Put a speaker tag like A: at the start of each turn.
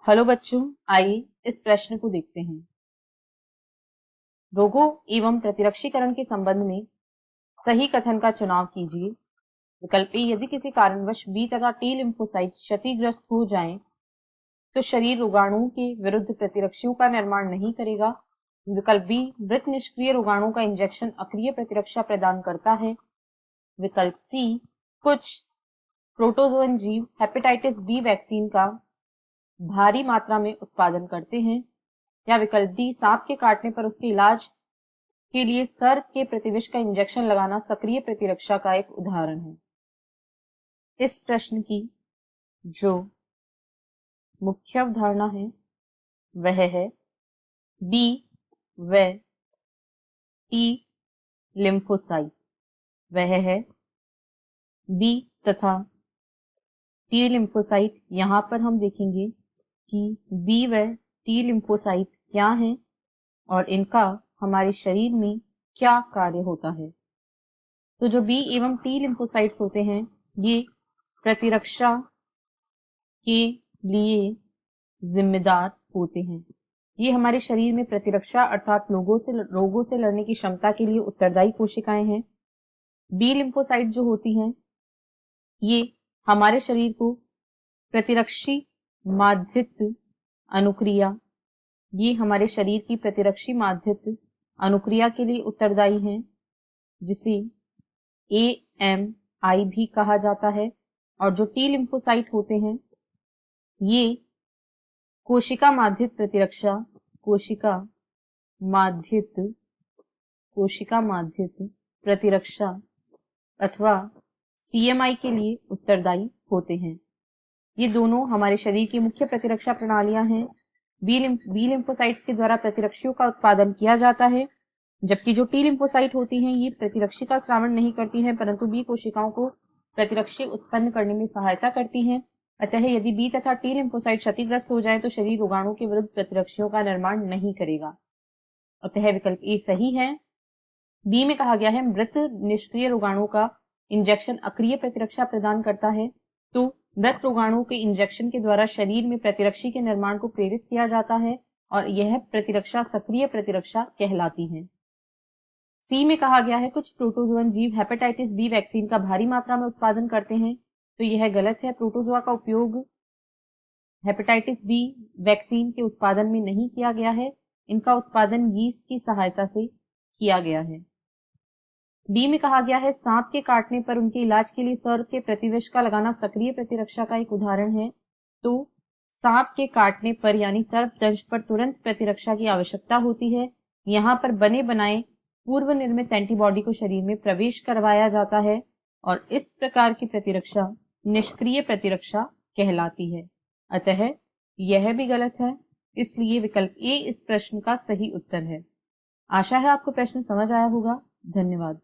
A: Hello बच्चों, आइए इस प्रश्न को देखते हैं। रोगों एवं प्रतिरक्षीकरण के संबंध में सही कथन का चुनाव कीजिए। विकल्प ए, यदि किसी कारणवश बी तथा टी लिम्फोसाइट्स क्षतिग्रस्त हो जाएं, तो शरीर रोगाणुओं के विरुद्ध प्रतिरक्षियों का निर्माण नहीं करेगा। विकल्प बी, मृत निष्क्रिय रोगाणुओं का इंजेक्शन अक्रिय प्रतिरक्षा प्रदान करता है। विकल्प सी, कुछ प्रोटोजोअन जीव हेपेटाइटिस बी वैक्सीन का भारी मात्रा में उत्पादन करते हैं। या विकल्प डी, सांप के काटने पर उसके इलाज के लिए सर्प के प्रतिविष का इंजेक्शन लगाना सक्रिय प्रतिरक्षा का एक उदाहरण है। इस प्रश्न की जो मुख्य अवधारणा है वह है बी व टी लिम्फोसाइट। वह है बी तथा टी लिम्फोसाइट। यहाँ पर हम देखेंगे कि बी व टी लिम्फोसाइट क्या हैं और इनका हमारे शरीर में क्या कार्य होता है। तो जो बी एवं टी लिम्फोसाइट्स होते हैं ये प्रतिरक्षा के लिए जिम्मेदार होते हैं। ये हमारे शरीर में प्रतिरक्षा अर्थात रोगों से लड़ने की क्षमता के लिए उत्तरदायी कोशिकाएं हैं। बी लिम्फोसाइट जो होती हैं ये हमारे शरीर को प्रतिरक्षी माध्यित अनुक्रिया ये हमारे शरीर की प्रतिरक्षी माध्यित अनुक्रिया के लिए उत्तरदायी हैं, जिसे AMI भी कहा जाता है। और जो टी लिम्फोसाइट होते हैं ये कोशिका माध्यित प्रतिरक्षा अथवा CMI के लिए उत्तरदायी होते हैं। ये दोनों हमारे शरीर की मुख्य प्रतिरक्षा प्रणालियां हैं। बी लिम्फोसाइट्स के द्वारा प्रतिरक्षियों का उत्पादन किया जाता है, जबकि जो टी लिम्फोसाइट होती हैं ये प्रतिरक्षी का स्रावण नहीं करती हैं, परंतु बी कोशिकाओं को प्रतिरक्षी उत्पन्न करने में सहायता करती हैं। अतः यदि बी तथा टी लिम्फोसाइट क्षतिग्रस्त हो जाए तो शरीर रोगाणु के विरुद्ध प्रतिरक्षियों का निर्माण नहीं करेगा। अतः विकल्प ए सही है। बी में कहा गया है मृत निष्क्रिय रोगाणुओं का इंजेक्शन अक्रिय प्रतिरक्षा प्रदान करता है। तो मृत रोगाणुओं के इंजेक्शन के द्वारा शरीर में प्रतिरक्षी के निर्माण को प्रेरित किया जाता है और यह प्रतिरक्षा सक्रिय प्रतिरक्षा कहलाती है। सी में कहा गया है कुछ प्रोटोजोअन जीव हेपेटाइटिस बी वैक्सीन का भारी मात्रा में उत्पादन करते हैं। तो यह गलत है। प्रोटोजोआ का उपयोग हेपेटाइटिस बी वैक्सीन के उत्पादन में नहीं किया गया है। इनका उत्पादन यीस्ट की सहायता से किया गया है। डी में कहा गया है सांप के काटने पर उनके इलाज के लिए सर्प के प्रतिविष का लगाना सक्रिय प्रतिरक्षा का एक उदाहरण है। तो सांप के काटने पर यानी सर्पदंश पर तुरंत प्रतिरक्षा की आवश्यकता होती है। यहाँ पर बने बनाए पूर्व निर्मित एंटीबॉडी को शरीर में प्रवेश करवाया जाता है और इस प्रकार की प्रतिरक्षा निष्क्रिय प्रतिरक्षा कहलाती है। अतः यह भी गलत है, इसलिए विकल्प ए इस प्रश्न का सही उत्तर है। आशा है आपको प्रश्न समझ आया होगा। धन्यवाद।